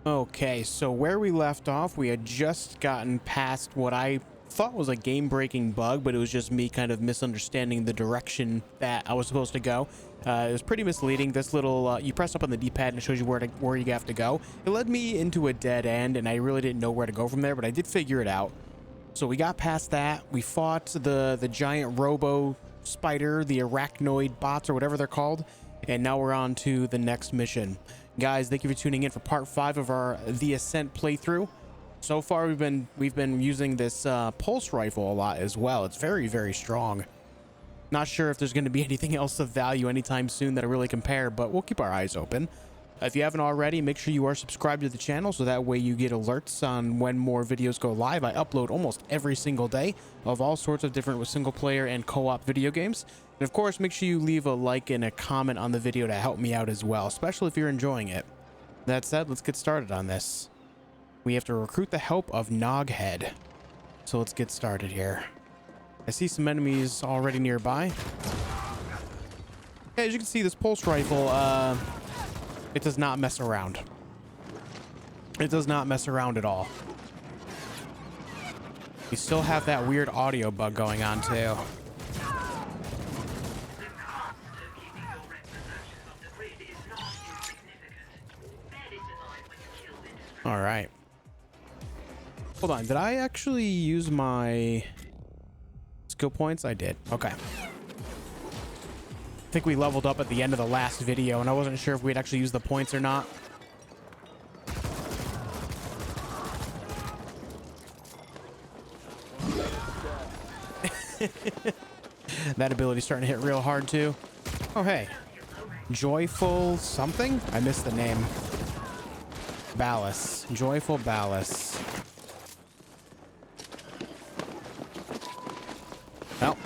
Okay, so where we left off, we had just gotten past what I thought was a game-breaking bug, but it was just me kind of misunderstanding the direction that I was supposed to go. It was pretty misleading. This little, you press up on the D-pad and it shows you where you have to go. It led me into a dead end, and I really didn't know where to go from there, but I did figure it out. So we got past that. We fought the giant robo spider, the arachnoid bots, or whatever they're called, and now we're on to the next mission. Guys, thank you for tuning in for part 5 of our The Ascent playthrough. So far, we've been using this pulse rifle a lot as well. It's very, very strong. Not sure if there's going to be anything else of value anytime soon that I really compare, but we'll keep our eyes open. If you haven't already, make sure you are subscribed to the channel so that way you get alerts on when more videos go live. I upload almost every single day of all sorts of different single player and co-op video games. And of course, make sure you leave a like and a comment on the video to help me out as well, especially if you're enjoying it. That said, let's get started on this. We have to recruit the help of Noghead. So let's get started here. I see some enemies already nearby. Yeah, as you can see, this pulse rifle, it does not mess around. It does not mess around at all. We still have that weird audio bug going on too. All right. Hold on. Did I actually use my skill points? I did. Okay. I think we leveled up at the end of the last video, and I wasn't sure if we'd actually use the points or not. That ability's starting to hit real hard too. Oh, hey. Joyful something? I missed the name. Veles. Joyful Veles. Well,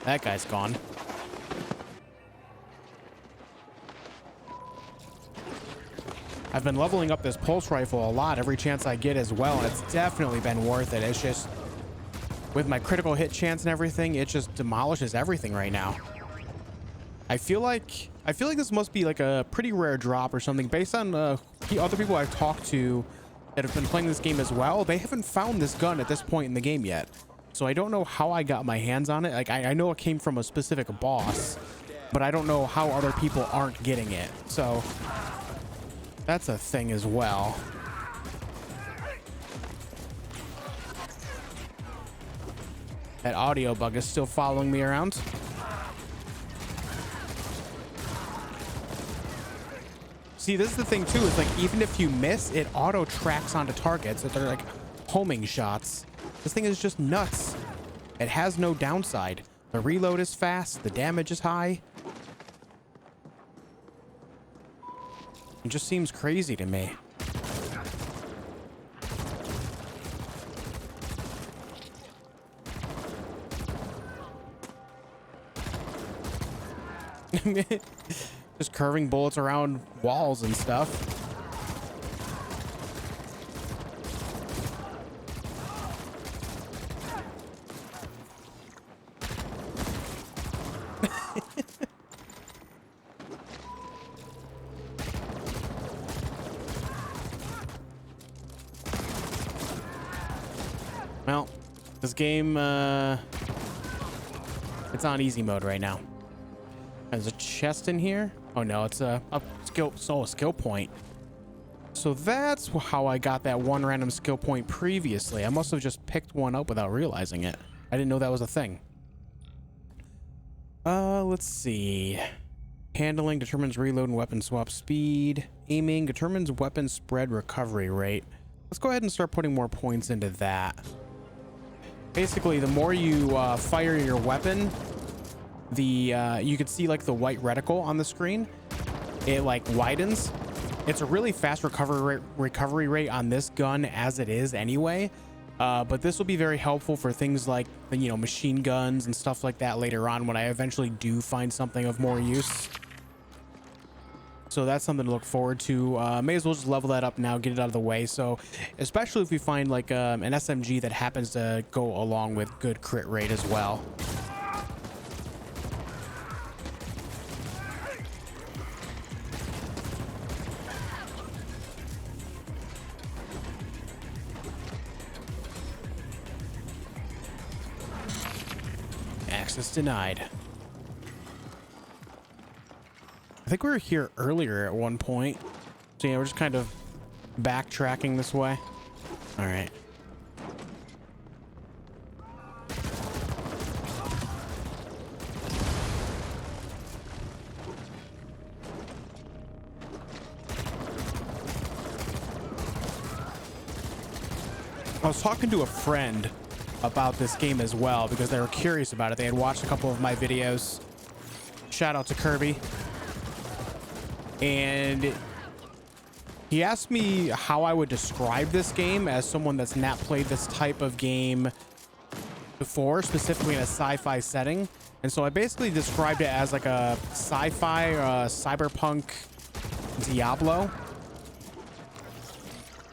that guy's gone. I've been leveling up this pulse rifle a lot every chance I get as well, and it's definitely been worth it. It's just, with my critical hit chance and everything, it just demolishes everything right now. I feel like this must be like a pretty rare drop or something. Based on other people I've talked to that have been playing this game as well, they haven't found this gun at this point in the game yet. So I don't know how I got my hands on it. Like I know it came from a specific boss, but I don't know how other people aren't getting it. So that's a thing as well. That audio bug is still following me around. See, this is the thing too, is like even if you miss, it auto tracks onto targets that they're like homing shots. This thing is just nuts. It has no downside. The reload is fast, the damage is high. It just seems crazy to me. Just curving bullets around walls and stuff. Well, this game, it's on easy mode right now. There's a chest in here. Oh no, it's a skill point. So that's how I got that one random skill point previously. I must have just picked one up without realizing it. I didn't know that was a thing. Let's see. Handling determines reload and weapon swap speed. Aiming determines weapon spread recovery rate. Let's go ahead and start putting more points into that. Basically, the more you fire your weapon, you can see like the white reticle on the screen. It like widens. It's a really fast recovery rate on this gun as it is anyway. But this will be very helpful for things like, you know, machine guns and stuff like that later on when I eventually do find something of more use. So that's something to look forward to. May as well just level that up now, get it out of the way. So especially if we find like an SMG that happens to go along with good crit rate as well. Access denied. I think we were here earlier at one point. So yeah, we're just kind of backtracking this way. All right. I was talking to a friend about this game as well because they were curious about it. They had watched a couple of my videos. Shout out to Kirby. And he asked me how I would describe this game as someone that's not played this type of game before, specifically in a sci-fi setting. And so I basically described it as like a sci-fi, cyberpunk Diablo.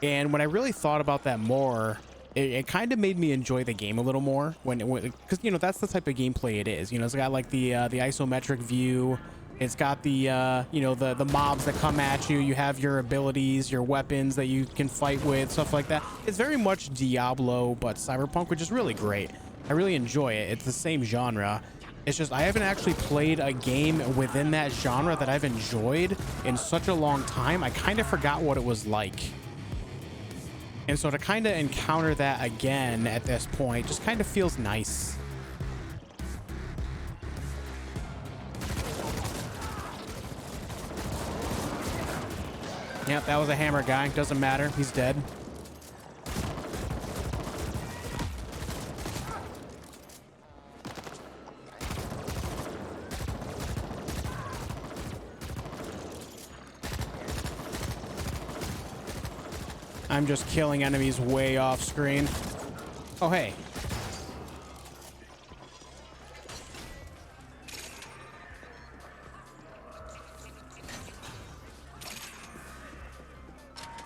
And when I really thought about that more, it kind of made me enjoy the game a little more because, you know, that's the type of gameplay it is. You know, it's got like the isometric view. It's got the, you know, the mobs that come at you. You have your abilities, your weapons that you can fight with, stuff like that. It's very much Diablo, but cyberpunk, which is really great. I really enjoy it. It's the same genre. It's just I haven't actually played a game within that genre that I've enjoyed in such a long time. I kind of forgot what it was like. And so to kind of encounter that again at this point just kind of feels nice. Yep, that was a hammer guy. Doesn't matter. He's dead. I'm just killing enemies way off screen. Oh, hey.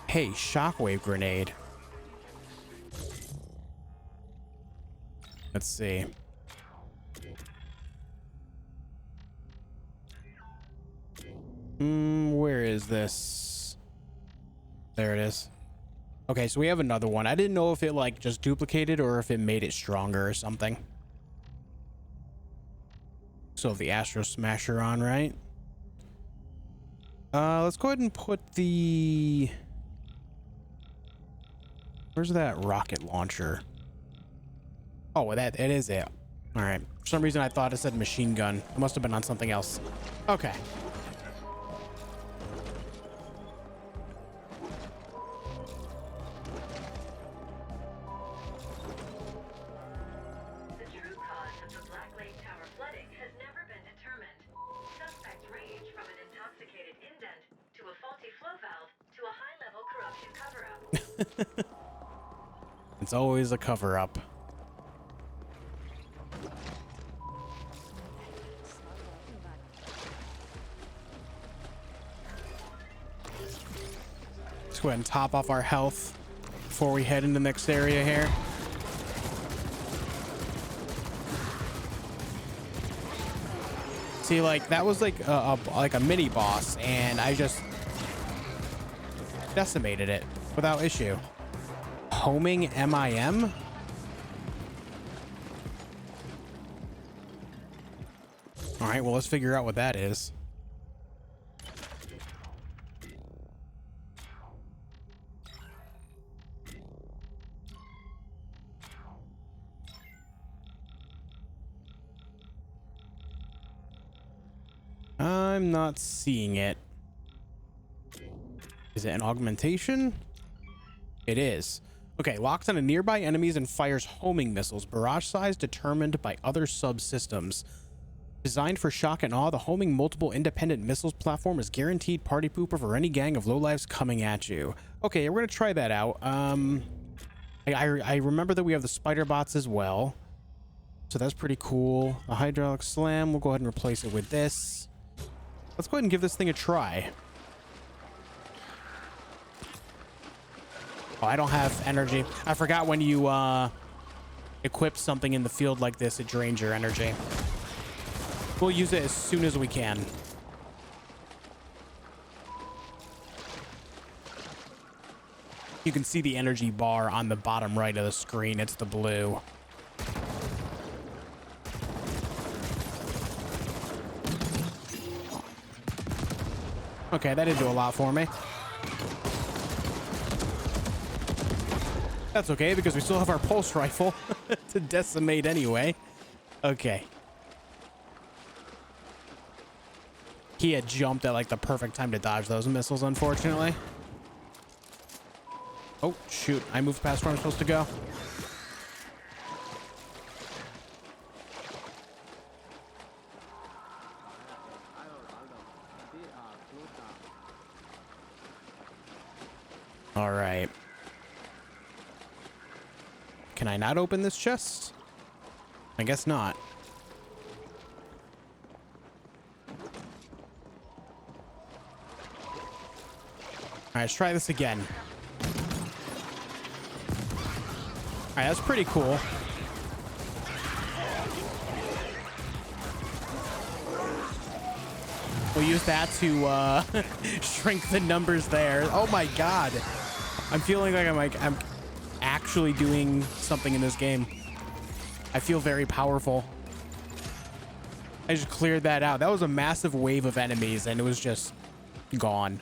Hey, shockwave grenade. Let's see. Where is this? There it is. Okay, so we have another one. I didn't know if it like just duplicated or if it made it stronger or something. So the Astro Smasher on, right? Let's go ahead and put the... Where's that rocket launcher? Oh, it is it. All right. For some reason, I thought it said machine gun. It must have been on something else. Okay. It's always a cover-up. Let's go ahead and top off our health before we head into the next area here. See, like that was like a mini boss, and I just decimated it without issue. Homing MIM? All right, well, let's figure out what that is. I'm not seeing it. Is it an augmentation? It is. Okay, locks on a nearby enemies and fires homing missiles, barrage size determined by other subsystems. Designed for shock and awe, the homing multiple independent missiles platform is guaranteed party pooper for any gang of lowlifes coming at you. Okay, we're gonna try that out. I remember that we have the spider bots as well, so that's pretty cool. The hydraulic slam, we'll go ahead and replace it with this. Let's go ahead and give this thing a try. Oh, I don't have energy. I forgot when you equip something in the field like this, it drains your energy. We'll use it as soon as we can. You can see the energy bar on the bottom right of the screen. It's the blue. Okay, that didn't do a lot for me. That's okay, because we still have our pulse rifle to decimate anyway. Okay. He had jumped at like the perfect time to dodge those missiles, unfortunately. Oh, shoot. I moved past where I'm supposed to go. All right. Can I not open this chest? I guess not. All right, let's try this again. All right, that's pretty cool. We'll use that to shrink the numbers there. Oh my god. I'm feeling like I'm actually doing something in this game. I feel very powerful. I just cleared that out. That was a massive wave of enemies and it was just gone.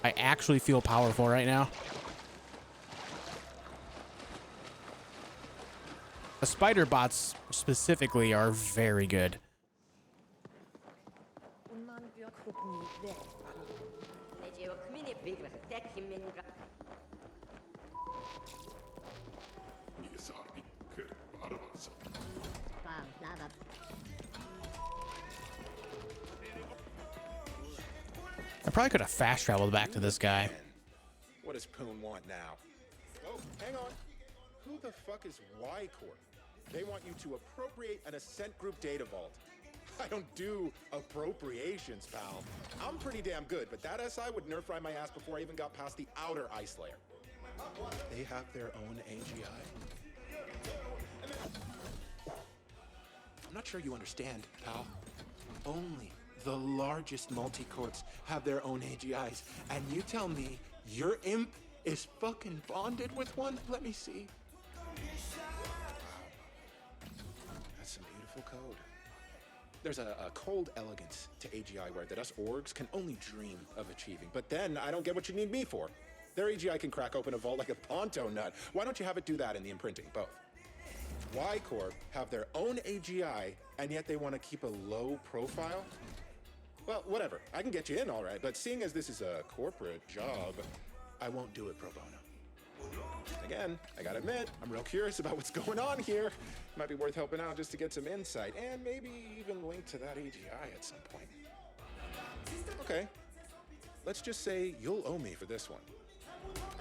I actually feel powerful right now. The spider bots specifically are very good. I probably could have fast traveled back to this guy. What does Poon want now? Oh, hang on. Who the fuck is Y Corp? They want you to appropriate an Ascent Group data vault. I don't do appropriations, pal. I'm pretty damn good, but that SI would nerf ride my ass before I even got past the outer ice layer. They have their own AGI. I'm not sure you understand, pal. Only the largest multi-corps have their own AGIs, and you tell me your imp is fucking bonded with one? Let me see. That's some beautiful code. There's a cold elegance to AGI where that us orgs can only dream of achieving. But then I don't get what you need me for. Their AGI can crack open a vault like a Ponto nut. Why don't you have it do that in the imprinting? Both. Y Corp have their own AGI, and yet they want to keep a low profile? Well, whatever. I can get you in all right, but seeing as this is a corporate job, I won't do it pro bono. Again, I gotta admit, I'm real curious about what's going on here. Might be worth helping out just to get some insight, and maybe even link to that AGI at some point. Okay, let's just say you'll owe me for this one.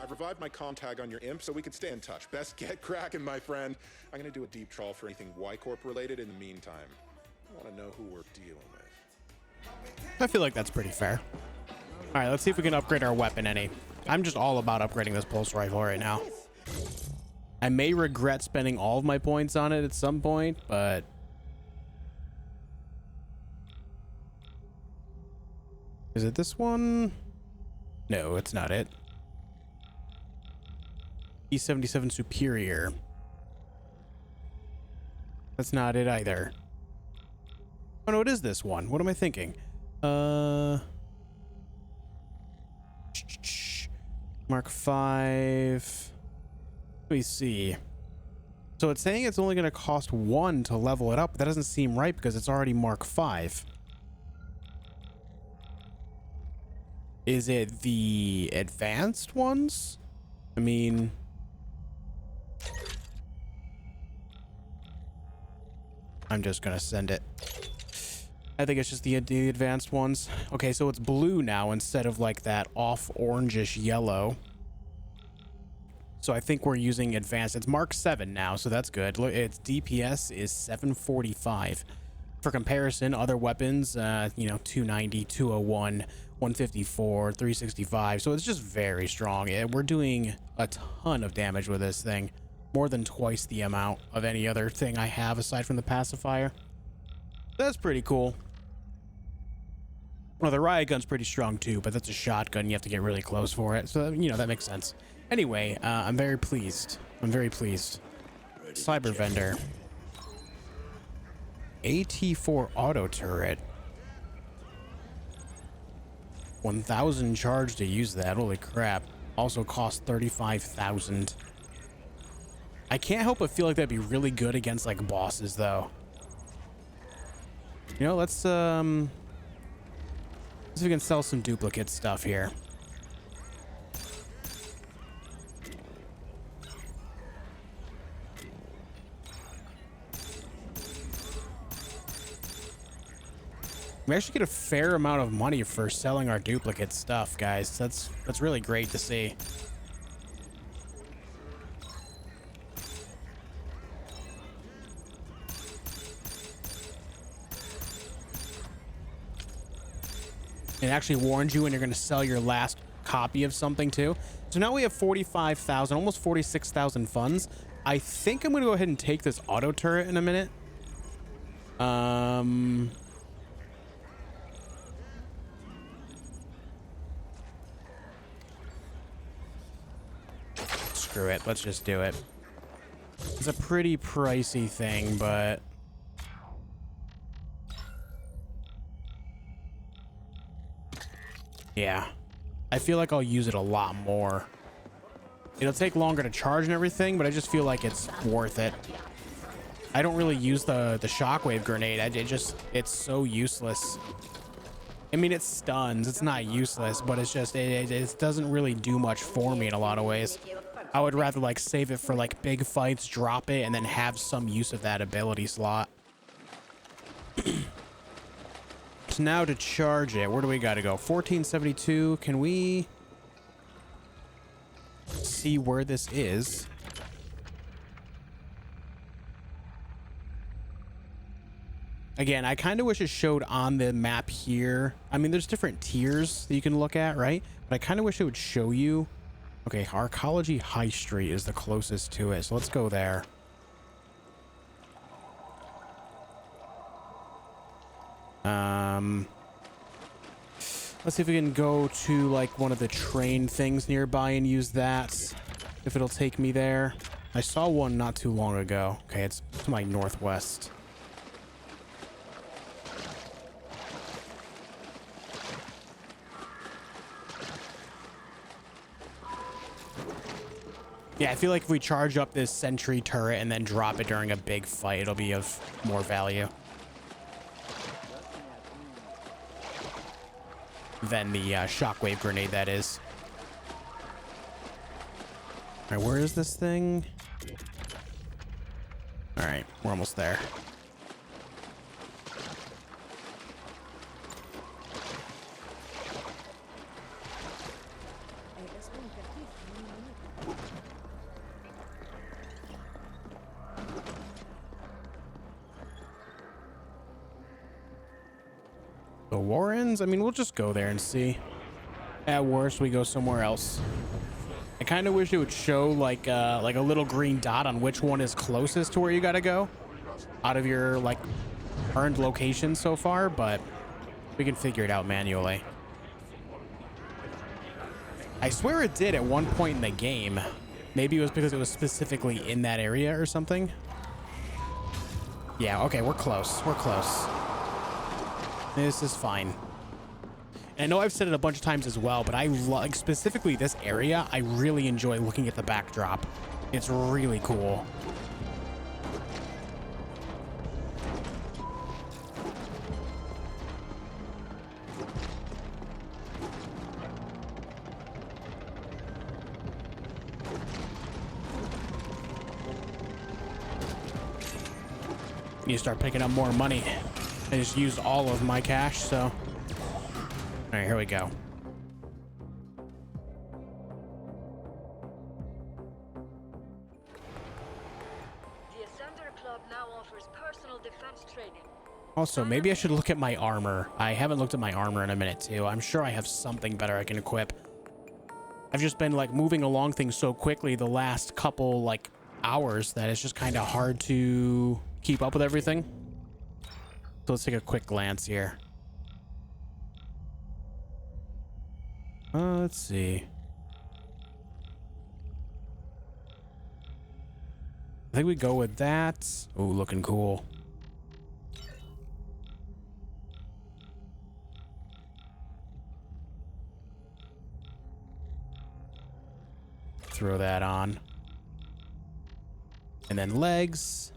I've revived my comm tag on your imp so we can stay in touch. Best get cracking, my friend. I'm gonna do a deep trawl for anything Y-Corp related in the meantime. I wanna know who we're dealing with. I feel like that's pretty fair. All right, let's see if we can upgrade our weapon any. I'm just all about upgrading this pulse rifle right now. I may regret spending all of my points on it at some point, but... Is it this one? No, it's not it. E77 Superior. That's not it either. Oh no, it is this one. What am I thinking? Mark 5. Let me see. So it's saying it's only going to cost 1 to level it up. That doesn't seem right because it's already Mark 5. Is it the advanced ones? I mean... I'm just going to send it. I think it's just the advanced ones. Okay, so it's blue now instead of like that off orangish yellow. So I think we're using advanced. It's Mark 7 now, so that's good. Look, its DPS is 745. For comparison, other weapons, you know, 290, 201, 154, 365. So it's just very strong. We're doing a ton of damage with this thing. More than twice the amount of any other thing I have aside from the pacifier. That's pretty cool. Well, the riot gun's pretty strong too, but that's a shotgun. You have to get really close for it. So, you know, that makes sense. Anyway, I'm very pleased. I'm very pleased. Cyber vendor. AT4 auto turret. 1,000 charge to use that. Holy crap. Also cost 35,000. I can't help but feel like that'd be really good against like bosses though. You know, let's see if we can sell some duplicate stuff here. We actually get a fair amount of money for selling our duplicate stuff, guys. That's really great to see. It actually warns you when you're going to sell your last copy of something too. So now we have 45,000, almost 46,000 funds. I think I'm going to go ahead and take this auto turret in a minute. Screw it. Let's just do it. It's a pretty pricey thing, but yeah, I feel like I'll use it a lot more. It'll take longer to charge and everything, but I just feel like it's worth it. I don't really use the shockwave grenade. It's so useless. I mean, it stuns. It's not useless, but it's just, it doesn't really do much for me in a lot of ways. I would rather like save it for like big fights, drop it, and then have some use of that ability slot. So now to charge it, where do we got to go? 1472. Can we see where this is? Again, I kind of wish it showed on the map here. I mean, there's different tiers that you can look at, right? But I kind of wish it would show you. Okay, Arcology High Street is the closest to it, so let's go there. Let's see if we can go to like one of the train things nearby and use that, if it'll take me there. I saw one not too long ago. Okay, it's to my northwest. Yeah, I feel like if we charge up this sentry turret and then drop it during a big fight, it'll be of more value than the shockwave grenade, that is. All right, where is this thing? All right, we're almost there. The Warrens? I mean, we'll just go there and see. At worst, we go somewhere else. I kind of wish it would show like a little green dot on which one is closest to where you gotta go out of your like earned location so far, but we can figure it out manually. I swear it did at one point in the game. Maybe it was because it was specifically in that area or something. Yeah, okay, we're close. We're close. This is fine. And I know I've said it a bunch of times as well, but I like specifically this area. I really enjoy looking at the backdrop. It's really cool. Need to start picking up more money. I just used all of my cash, so. All right, here we go. The Ascent Club now offers personal defense training. Also, maybe I should look at my armor. I haven't looked at my armor in a minute, too. I'm sure I have something better I can equip. I've just been, like, moving along things so quickly the last couple, like, hours that it's just kind of hard to keep up with everything. So let's take a quick glance here. Let's see. I think we go with that. Oh, looking cool. throw that on. And then legs.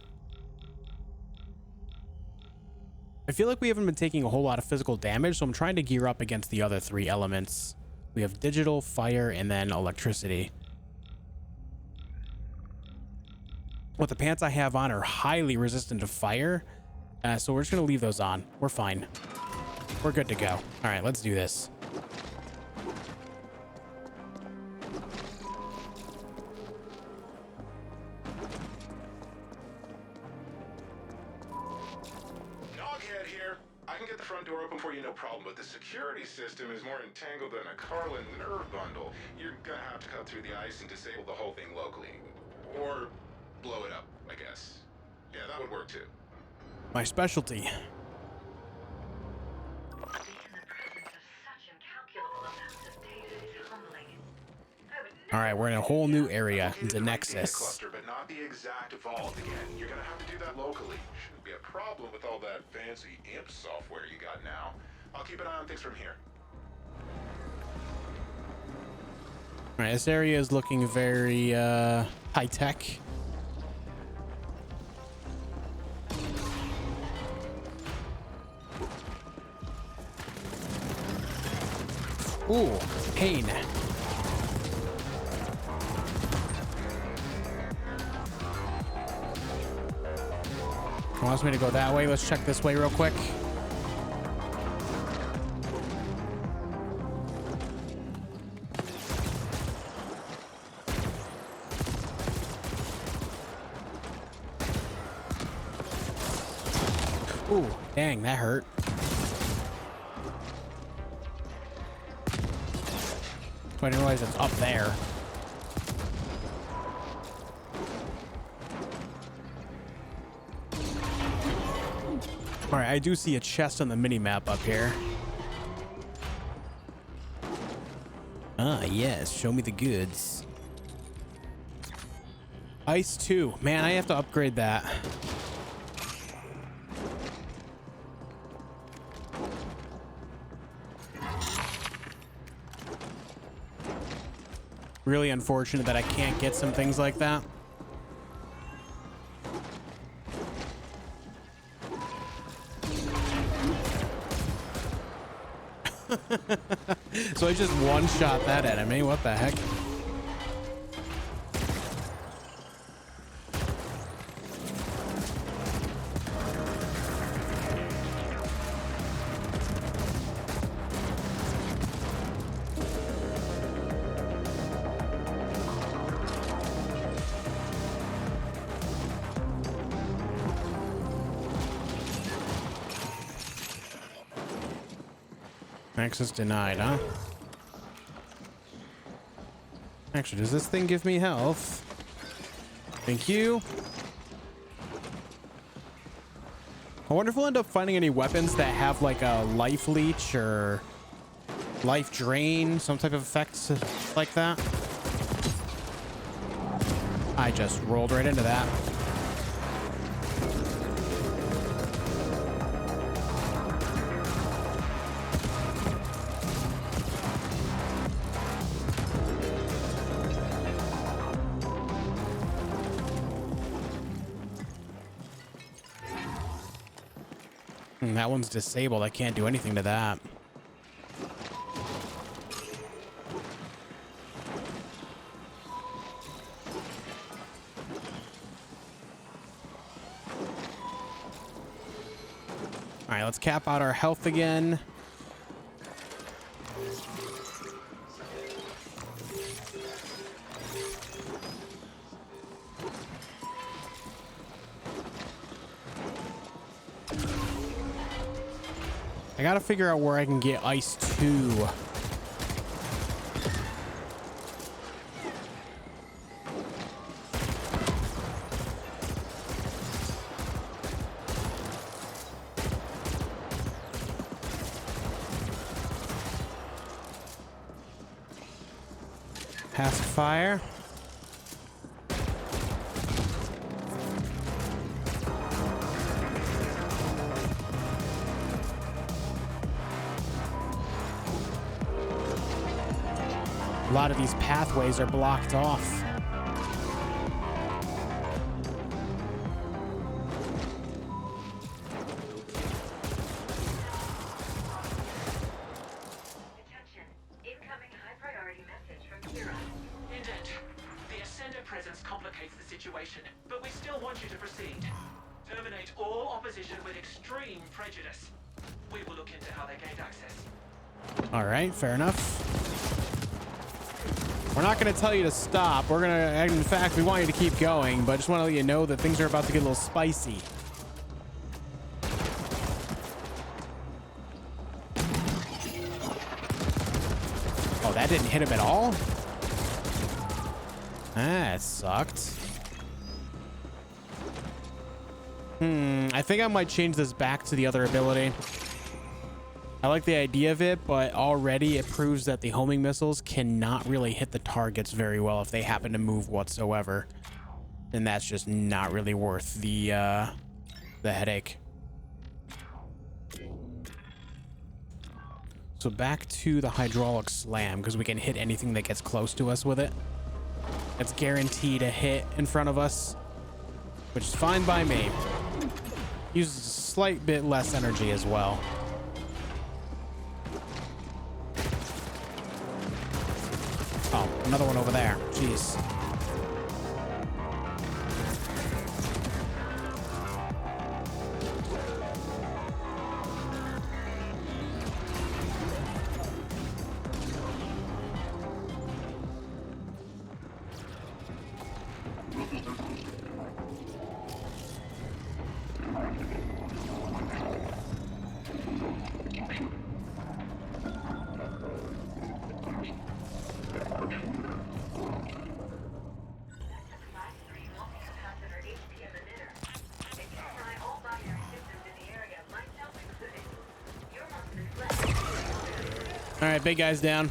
I feel like we haven't been taking a whole lot of physical damage, so I'm trying to gear up against the other 3 elements. We have digital, fire, and then electricity. What the pants I have on are highly resistant to fire, so we're just going to leave those on. We're fine. We're good to go. All right, let's do this. Door open for you, no problem, but the security system is more entangled than a Carlin nerve bundle. You're gonna have to cut through the ice and disable the whole thing locally. Or blow it up, I guess. Yeah, that would work too. My specialty. In the presence of such incalculable amounts of data is humbling. All right, we're in a whole new area, into Data Nexus. cluster, but not the exact vault again. You're gonna have to do that locally. Shouldn't be a problem with all that fancy imp software you got now. I'll keep an eye on things from here. All right, this area is looking very high tech. Ooh, pain. Wants me to go that way. Let's check this way real quick. Ooh, dang, that hurt. I didn't realize it's up there. All right, I do see a chest on the mini-map up here. Ah, yes, show me the goods. Ice 2. Man, I have to upgrade that. Really unfortunate that I can't get some things like that. So I just one-shot that enemy. What the heck? Access denied, huh? Actually, does this thing give me health? Thank you. I wonder if we'll end up finding any weapons that have like a life leech or life drain, some type of effects like that. I just rolled right into that. That one's disabled. I can't do anything to that. All right, let's cap out our health again. I gotta figure out where I can get ice 2. Pacifier. A lot of these pathways are blocked off. Attention. Incoming high-priority message from Kira. Indent, the Ascender presence complicates the situation, but we still want you to proceed. Terminate all opposition with extreme prejudice. We will look into how they gained access. All right, fair enough. We're not going to tell you to stop. We're going to, in fact, we want you to keep going, but just want to let you know that things are about to get a little spicy. Oh, that didn't hit him at all? That sucked. I think I might change this back to the other ability. I like the idea of it, but already it proves that the homing missiles cannot really hit the targets very well if they happen to move whatsoever. And that's just not really worth the headache. So back to the hydraulic slam, because we can hit anything that gets close to us with it. It's guaranteed a hit in front of us, which is fine by me. Uses a slight bit less energy as well. Oh, another one over there. Jeez. All right, big guy's down.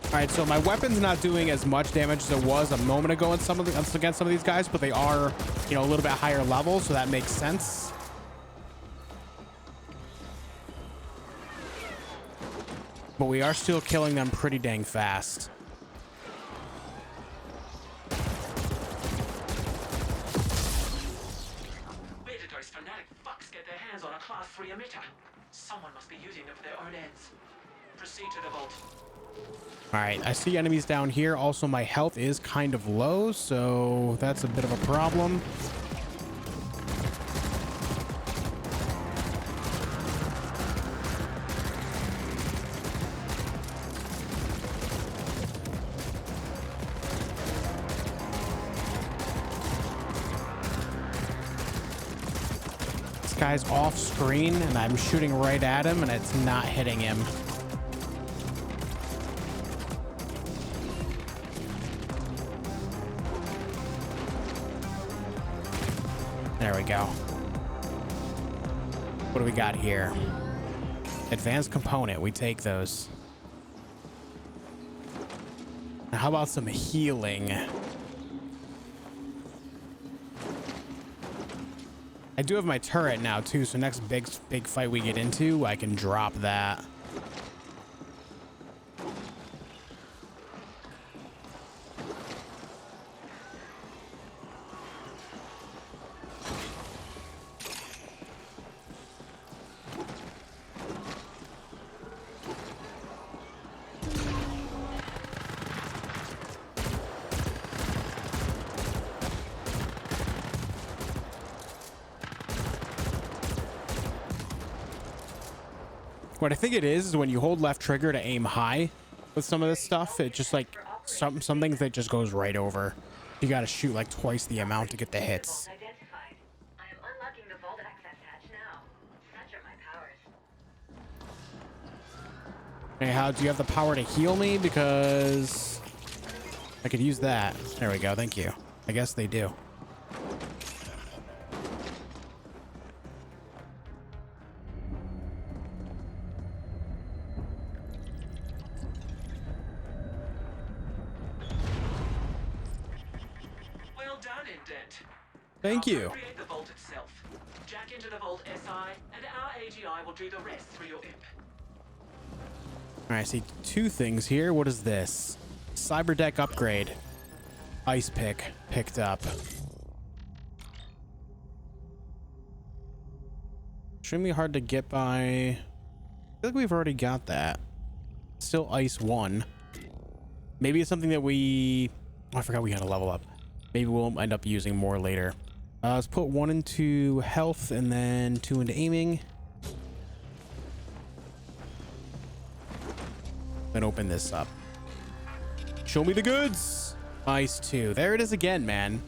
All right, so my weapon's not doing as much damage as it was a moment ago in against some of these guys, but they are, you know, a little bit higher level, so that makes sense. But we are still killing them pretty dang fast. Class 3 emitter. Someone must be using them for their own ends. Proceed to the vault. All right, I see enemies down here. Also, my health is kind of low, so that's a bit of a problem. Guy's off screen and I'm shooting right at him and it's not hitting him. There we go. What do we got here? Advanced component. We take those. Now, how about some healing? I do have my turret now too, so next big fight we get into, I can drop that. What I think it is when you hold left trigger to aim high with some of this stuff, it just like some things that just goes right over. You got to shoot like twice the amount to get the hits. I am unlocking the vault access hatch now. Such are my powers. Hey, how do you have the power to heal me? Because I could use that. There we go. Thank you. I guess they do. Well done, Indent. Thank you. Create the vault itself. Jack into the vault, SI, and our AGI will do the rest through your imp. All right, I see two things here. What is this? Cyber deck upgrade. Ice pick picked up. Extremely hard to get by. I feel like we've already got that. Still ice 1. Maybe it's something that we... Oh, I forgot we had to level up. Maybe we'll end up using more later. Let's put 1 into health and then 2 into aiming. Then open this up. Show me the goods. Ice 2. There it is again, man.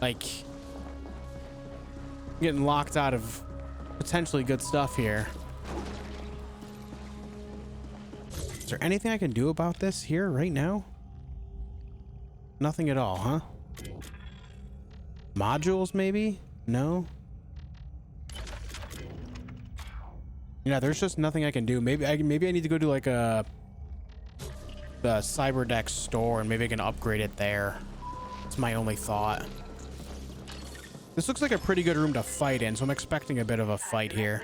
Like, getting locked out of potentially good stuff here. Is there anything I can do about this here right now? Nothing at all, huh? Modules, maybe? No? Yeah, there's just nothing I can do. Maybe I need to go to like the cyber deck store and maybe I can upgrade it there. It's my only thought. This looks like a pretty good room to fight in, so I'm expecting a bit of a fight here.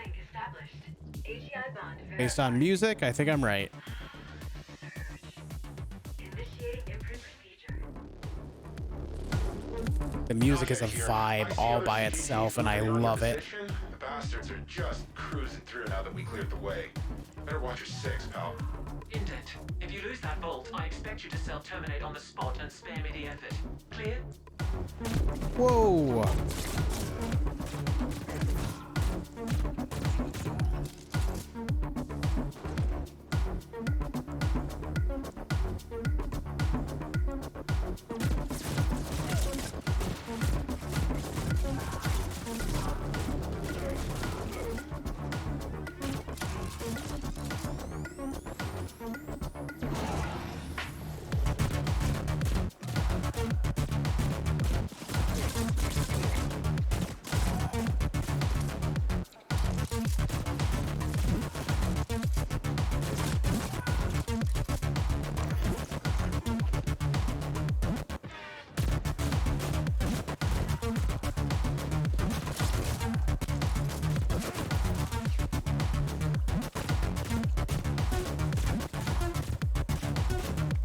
Based on music, I think I'm right. The music is a vibe all by itself, and I love it. The bastards are just cruising through now that we cleared the way. Better watch your 6, pal. Indent, if you lose that vault, I expect you to self-terminate on the spot and spare me the effort. Clear? Whoa.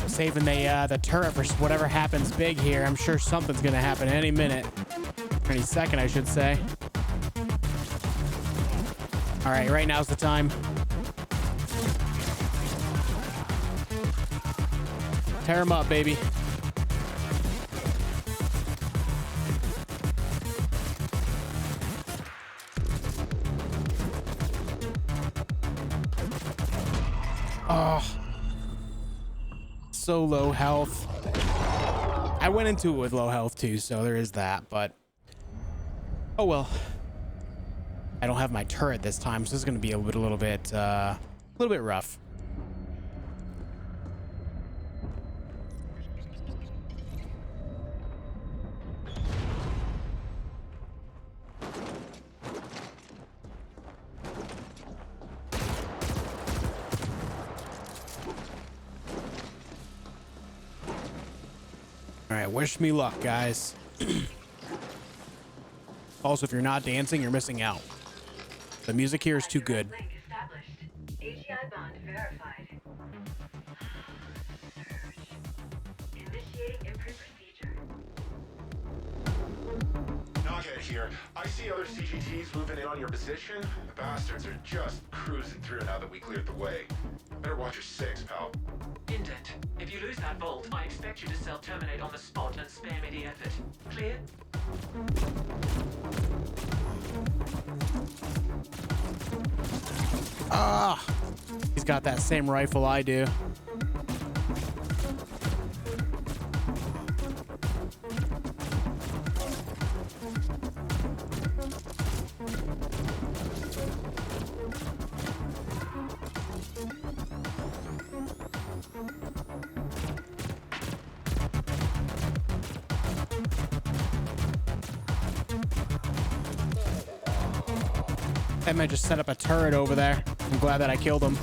Saving the turret for whatever happens big here. I'm sure something's gonna happen any minute. Any second, I should say. All right, right now's the time. Tear him up, baby. Oh. So low health. I went into it with low health too, so there is that, but oh well. I don't have my turret this time, so this is going to be a little bit rough. All right, wish me luck, guys. Also, if you're not dancing, you're missing out. The music here is too good. AGI bond verified. Initiating imprint procedure. Knockhead here. I see other CGTs moving in on your position. The bastards are just cruising through now that we cleared the way. Better watch your 6, pal. Indent, if you lose that vault, I expect you to self-terminate on the spot and spare me the effort. Clear? Ah, he's got that same rifle I do. That might just set up a turret over there. I'm glad that I killed him.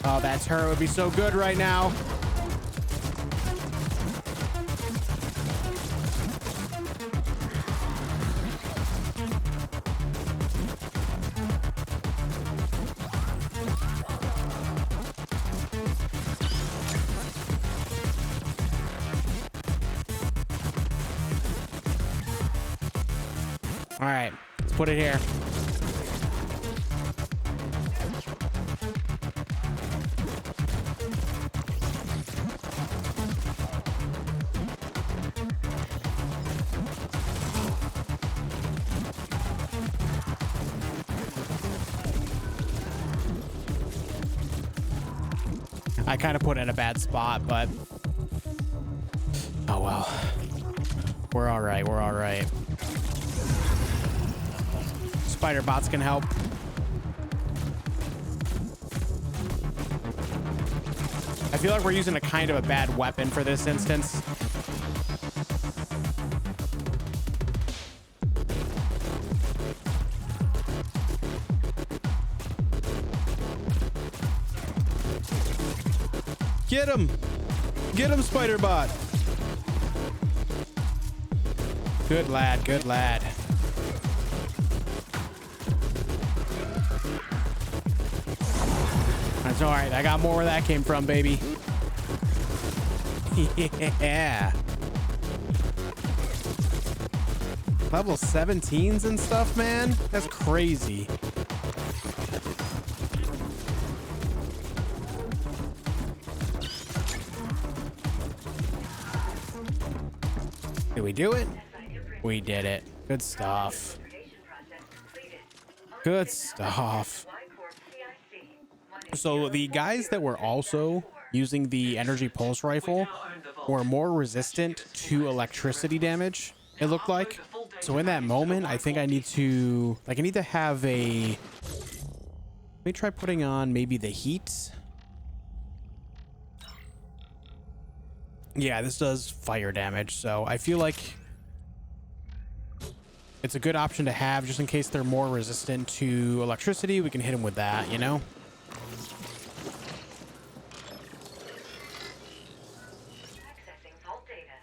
Oh, that turret would be so good right now. All right, let's put it here. I kind of put it in a bad spot, but oh well. We're all right. We're all right. Spider bots can help. I feel like we're using a kind of a bad weapon for this instance. Get him! Get him, Spider Bot! Good lad, good lad. That's alright, I got more where that came from, baby. Yeah. Level 17s and stuff, man? That's crazy. Did we do it? We did it. Good stuff. Good stuff. So the guys that were also using the energy pulse rifle were more resistant to electricity damage, it looked like. So in that moment, I think I need to, like, I need to have a, let me try putting on maybe the heat. Yeah, this does fire damage, so I feel like it's a good option to have just in case they're more resistant to electricity. We can hit them with that, you know? Accessing vault data.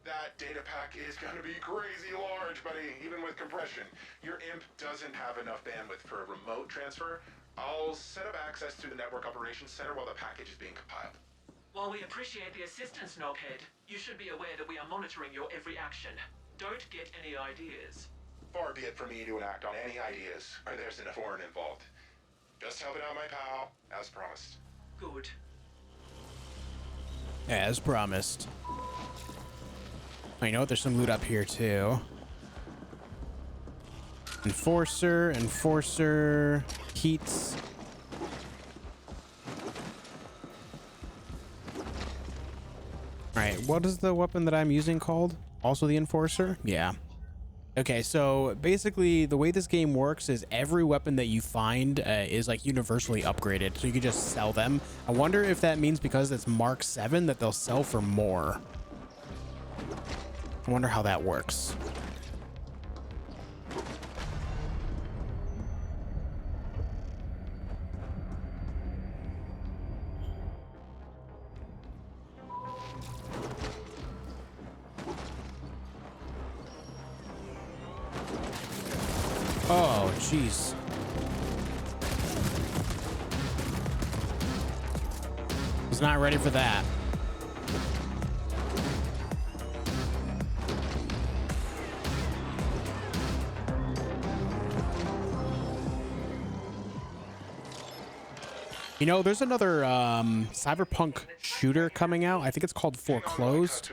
That data pack is gonna be crazy large, buddy, even with compression. Your imp doesn't have enough bandwidth for a remote transfer. I'll set up access to the network operations center while the package is being compiled. While we appreciate the assistance, Knockhead, you should be aware that we are monitoring your every action. Don't get any ideas. Far be it from me to enact on any ideas, or there's enough foreign involved. Just helping out my pal, as promised. Good. As promised. I know there's some loot up here too. Enforcer, heats. All right, what is the weapon that I'm using called? Also the Enforcer? Yeah. Okay, so basically the way this game works is every weapon that you find is like universally upgraded, so you can just sell them. I wonder if that means because it's Mark 7 that they'll sell for more. I wonder how that works. Oh, jeez. Was not ready for that. You know, there's another cyberpunk shooter coming out. I think it's called Foreclosed.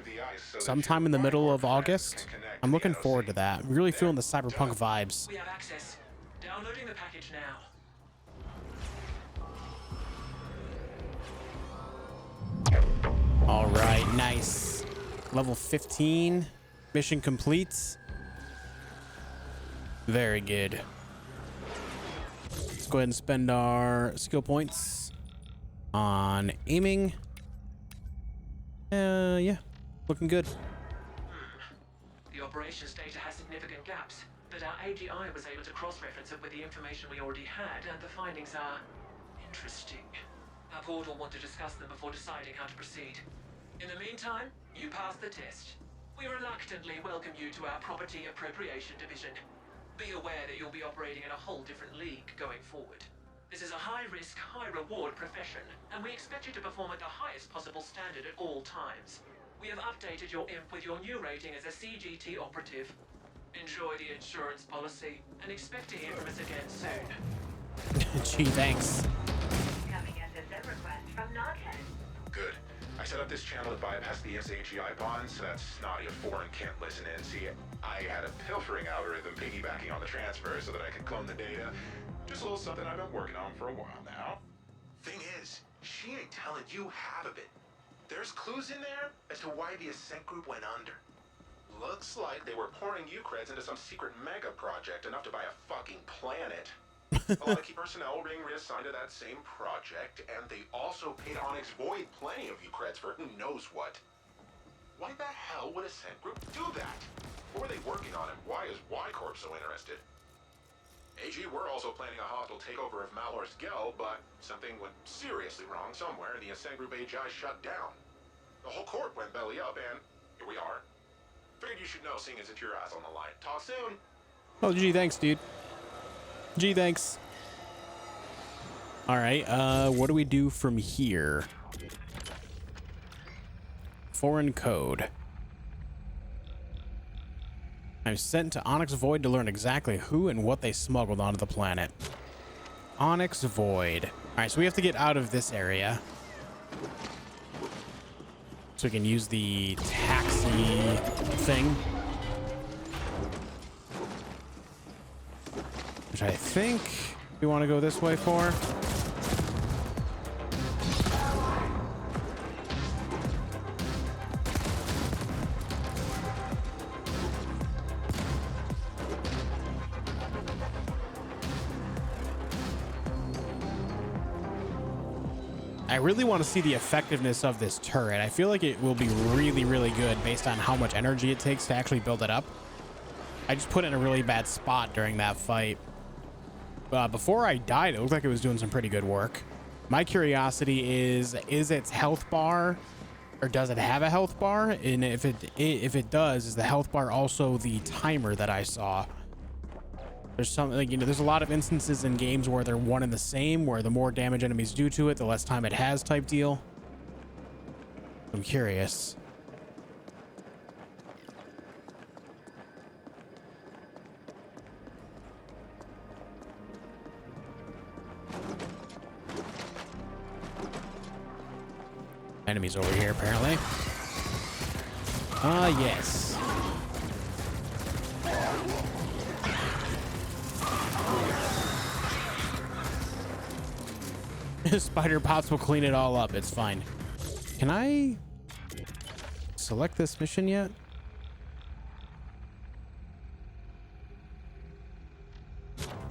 Sometime in the middle of August. I'm looking forward to that. I'm really feeling the cyberpunk vibes. We have access. Downloading the package now. All right, nice. Level 15. Mission complete. Very good. Let's go ahead and spend our skill points on aiming. Yeah, looking good. The operations data has significant gaps, but our AGI was able to cross-reference it with the information we already had, and the findings are interesting. Our board will want to discuss them before deciding how to proceed. In the meantime, you passed the test. We reluctantly welcome you to our Property Appropriation Division. Be aware that you'll be operating in a whole different league going forward. This is a high-risk, high-reward profession, and we expect you to perform at the highest possible standard at all times. We have updated your IMP with your new rating as a CGT operative. Enjoy the insurance policy, and expect to hear from us again soon. Gee, thanks. Coming SSM request from Knothead. Good. I set up this channel to bypass the AGI bonds so that snotty of foreign can't listen in. See, I had a pilfering algorithm piggybacking on the transfer so that I could clone the data. Just a little something I've been working on for a while now. Thing is, she ain't telling you half of it. There's clues in there as to why the Ascent Group went under. Looks like they were pouring Ucreds into some secret mega project enough to buy a fucking planet. A lot of key personnel were being reassigned to that same project, and they also paid Onyx Void plenty of Ucreds for who knows what. Why the hell would Ascent Group do that? What were they working on, and why is Y-Corp so interested? AG, we're also planning a hostile takeover of Malor's Gel, but something went seriously wrong somewhere, and the Ascent Group AGI shut down. The whole corp went belly up, and here we are. Figured you should know, seeing as it's your ass on the line. Talk soon. Oh, gee, thanks, dude. Gee, thanks. All right, what do we do from here? Foreign code. I'm sent to Onyx Void to learn exactly who and what they smuggled onto the planet. Onyx Void. All right, so we have to get out of this area. So we can use the taxi thing. Which I think we want to go this way for. I really want to see the effectiveness of this turret. I feel like it will be really, really good based on how much energy it takes to actually build it up. I just put it in a really bad spot during that fight. Before I died, it looked like it was doing some pretty good work. My curiosity is its health bar, or does it have a health bar? And if it does, is the health bar also the timer that I saw? There's something, like, you know, there's a lot of instances in games where they're one and the same, where the more damage enemies do to it, the less time it has type deal. I'm curious. Enemies over here, apparently. Ah, yes. Spider pots will clean it all up. It's fine. Can I select this mission yet?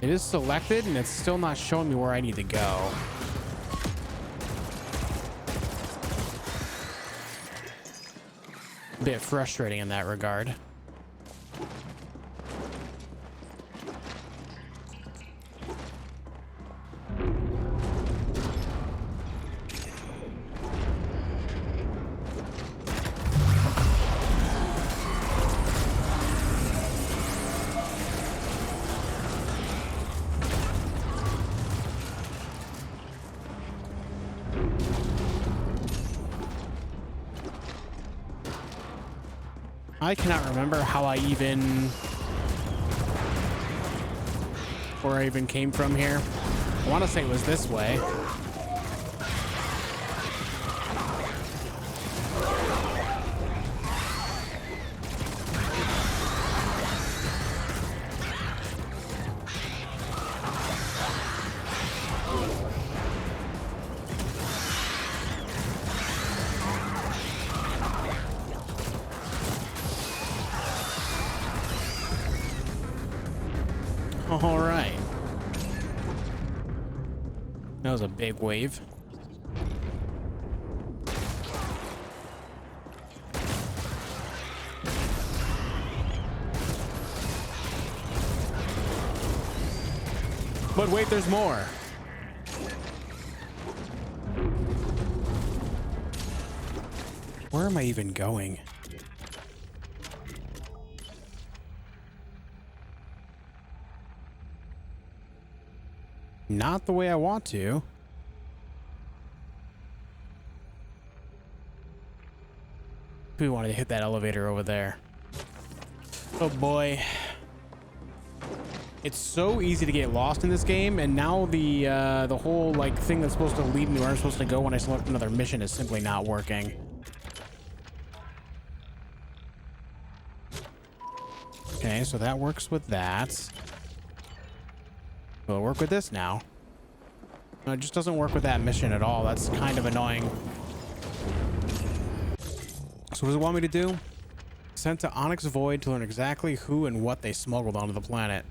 It is selected, and it's still not showing me where I need to go. A bit frustrating in that regard. I cannot remember how where I even came from here. I want to say it was this way. All right. That was a big wave. But wait, there's more. Where am I even going? Not the way I want to. We wanted to hit that elevator over there. Oh boy. It's so easy to get lost in this game, and now the whole like thing that's supposed to lead me where I'm supposed to go when I select another mission is simply not working. Okay, so that works with that. Will it work with this now? No, it just doesn't work with that mission at all. That's kind of annoying. So what does it want me to do? Sent to Onyx Void to learn exactly who and what they smuggled onto the planet.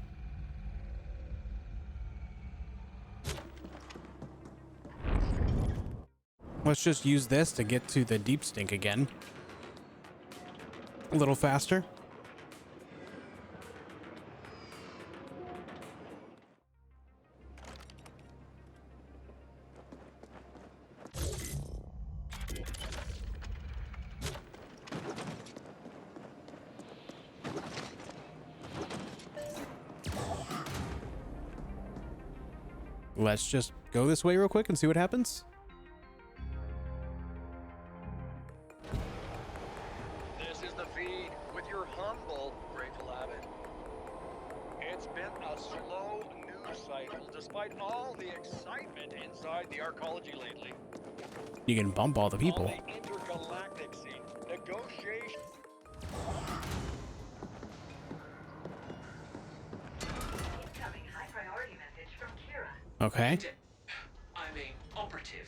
Let's just use this to get to the deep stink again. A little faster. Let's just go this way real quick and see what happens. This is the feed with your humble Grateful Abbott. It's been a slow news cycle despite all the excitement inside the arcology lately. You can bump all the people. On the intergalactic scene, negotiation. Incoming high priority message from Kira. Okay. Operative.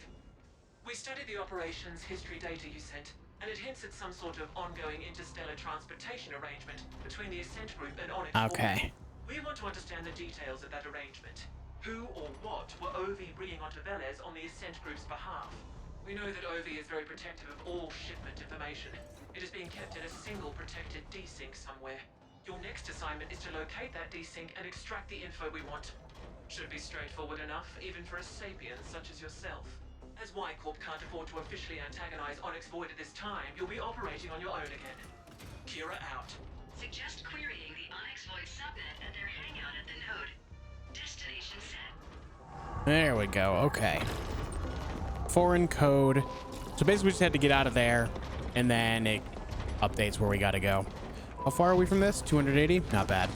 We studied the operations history data you sent, and it hints at some sort of ongoing interstellar transportation arrangement between the Ascent Group and Onyx. Okay. We want to understand the details of that arrangement. Who or what were OV bringing onto Veles on the Ascent Group's behalf? We know that OV is very protective of all shipment information. It is being kept in a single protected desync somewhere. Your next assignment is to locate that desync and extract the info we want. Should be straightforward enough, even for a sapient such as yourself. As Y Corp can't afford to officially antagonize Onyx Void at this time, you'll be operating on your own again. Kira out. Suggest querying the Onyx Void subnet at their hangout at the node. Destination set. There we go. Okay. Foreign code. So basically we just had to get out of there, and then it updates where we got to go. How far are we from this? 280? Not bad.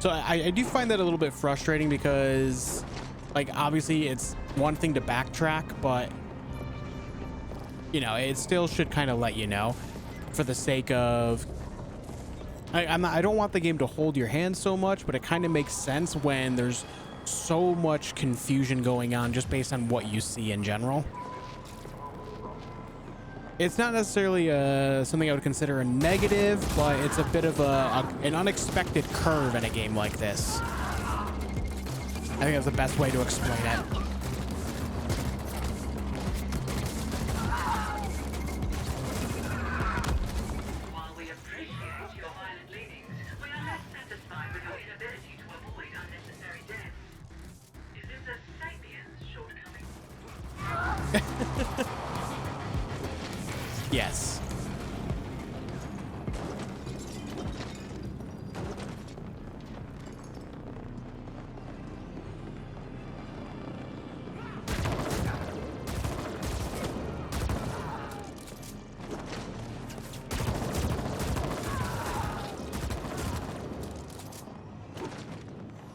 So I do find that a little bit frustrating because, like, obviously it's one thing to backtrack, but, you know, it still should kind of let you know for the sake of... I don't want the game to hold your hand so much, but it kind of makes sense when there's so much confusion going on just based on what you see in general. It's not necessarily something I would consider a negative, but it's a bit of an unexpected curve in a game like this. I think that's the best way to explain it. While we appreciate your violent leanings, we are less satisfied with your inability to avoid unnecessary deaths. Is this a sapiens shortcoming? Yes.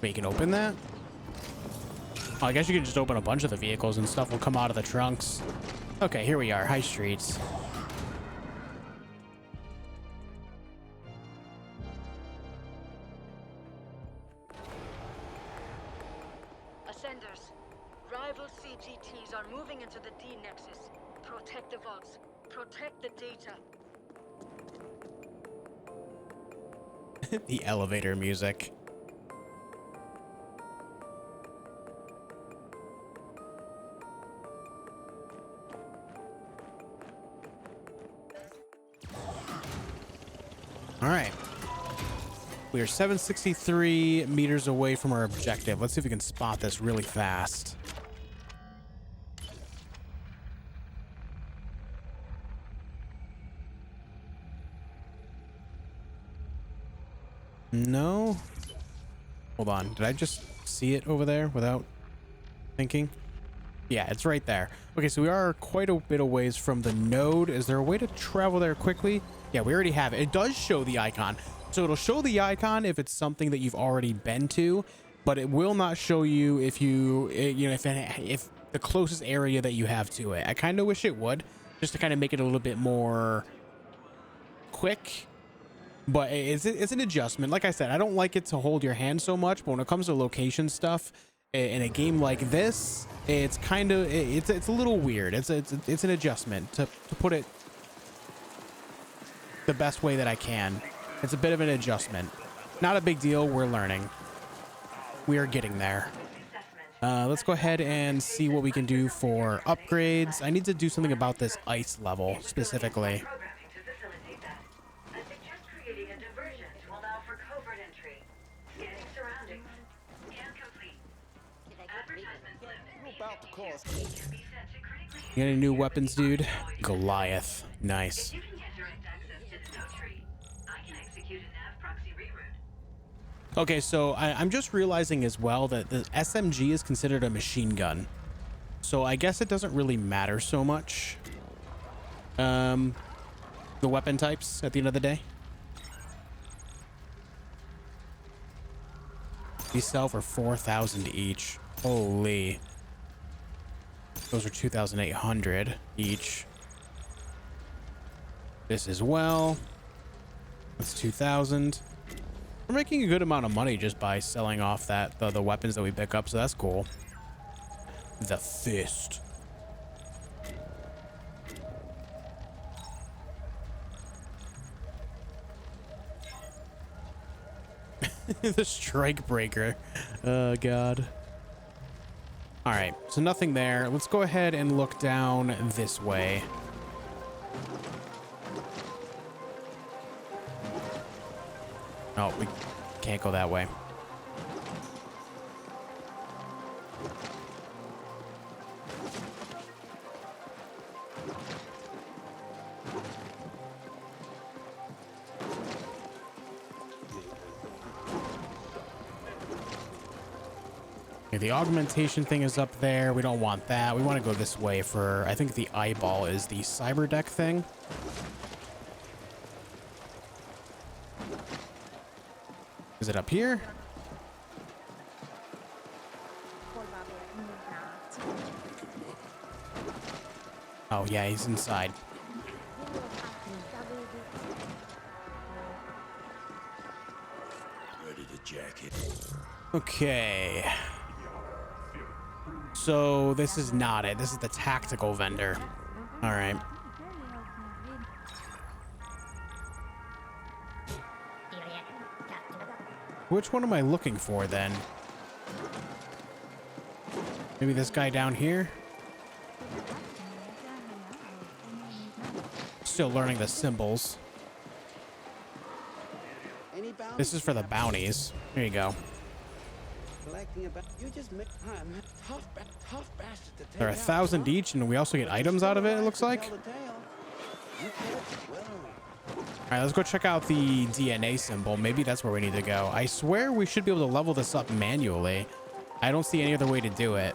Wait, you can open that? Oh, I guess you can just open a bunch of the vehicles and stuff will come out of the trunks. Okay, here we are, High Streets. Ascenders. Rival CGTs are moving into the D-Nexus. Protect the vaults. Protect the data. The elevator music. All right. We are 763 meters away from our objective. Let's see if we can spot this really fast. No. Hold on. Did I just see it over there without thinking? Yeah, it's right there. Okay, so we are quite a bit of ways from the node. Is there a way to travel there quickly? Yeah, we already have it. It does show the icon. So it'll show the icon if it's something that you've already been to, but it will not show you if you, you know, if the closest area that you have to it. I kind of wish it would, just to kind of make it a little bit more quick. But it's an adjustment. Like I said, I don't like it to hold your hand so much, but when it comes to location stuff in a game like this, it's kind of it's a little weird. It's an adjustment to put it the best way that I can. It's a bit of an adjustment. Not a big deal. We're learning. We are getting there. Let's go ahead and see what we can do for upgrades. I need to do something about this ice level specifically. Programming to facilitate that. I suggest creating a diversion to allow for covert entry. Scanning surroundings. Scan complete. Advertisement list. About to cause. Can be set to critically. You got any new weapons, dude? Goliath. Nice. You can get direct access to the node tree. I can execute a nav proxy reroute. Okay, so I'm just realizing as well that the SMG is considered a machine gun. So I guess it doesn't really matter so much. The weapon types at the end of the day. These sell for 4,000 each. Holy. Those are 2,800 each. This as well. That's 2,000. We're making a good amount of money just by selling off that the weapons that we pick up, so that's cool. The fist. The strike breaker. Oh god. All right, so nothing there. Let's go ahead and look down this way. Oh, we can't go that way. Okay, the augmentation thing is up there. We don't want that. We want to go this way for, I think the eyeball is the cyber deck thing. Is it up here? Oh yeah, he's inside. Ready to jacket. Okay. So this is not it. This is the tactical vendor. All right. Which one am I looking for then? Maybe this guy down here? Still learning the symbols. This is for the bounties. There you go. They're 1,000 each, and we also get items out of it, it looks like. All right, let's go check out the DNA symbol. Maybe that's where we need to go. I swear we should be able to level this up manually. I don't see any other way to do it.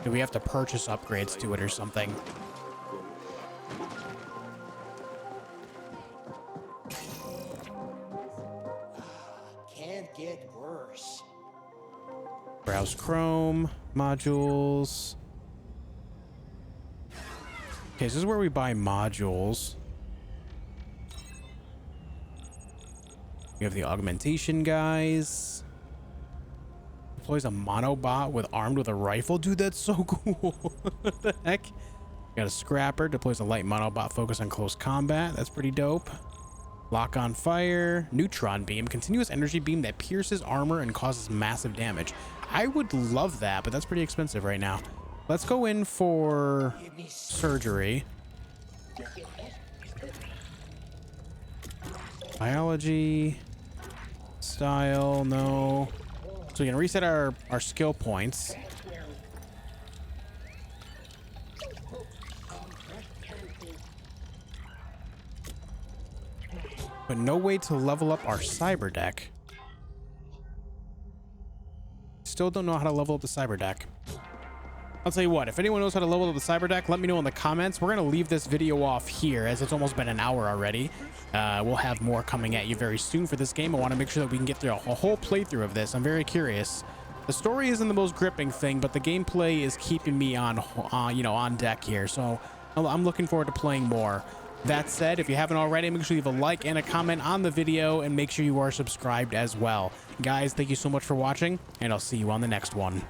Do we have to purchase upgrades to it or something? Can't get worse. Browse Chrome, modules. Okay, this is where we buy modules. We have the augmentation guys. Deploys a monobot armed with a rifle. Dude, that's so cool. What the heck? Got a scrapper. Deploys a light monobot focused on close combat. That's pretty dope. Lock on fire. Neutron beam. Continuous energy beam that pierces armor and causes massive damage. I would love that, but that's pretty expensive right now. Let's go in for surgery. Biology. Style, no. So we can reset our skill points. but no way to level up our cyber deck. Still don't know how to level up the cyber deck. I'll tell you what, if anyone knows how to level up the cyber deck, let me know in the comments. We're going to leave this video off here as it's almost been an hour already. We'll have more coming at you very soon for this game. I want to make sure that we can get through a whole playthrough of this. I'm very curious. The story isn't the most gripping thing, but the gameplay is keeping me on deck here. So I'm looking forward to playing more. That said, if you haven't already, make sure you leave a like and a comment on the video and make sure you are subscribed as well. Guys, thank you so much for watching, and I'll see you on the next one.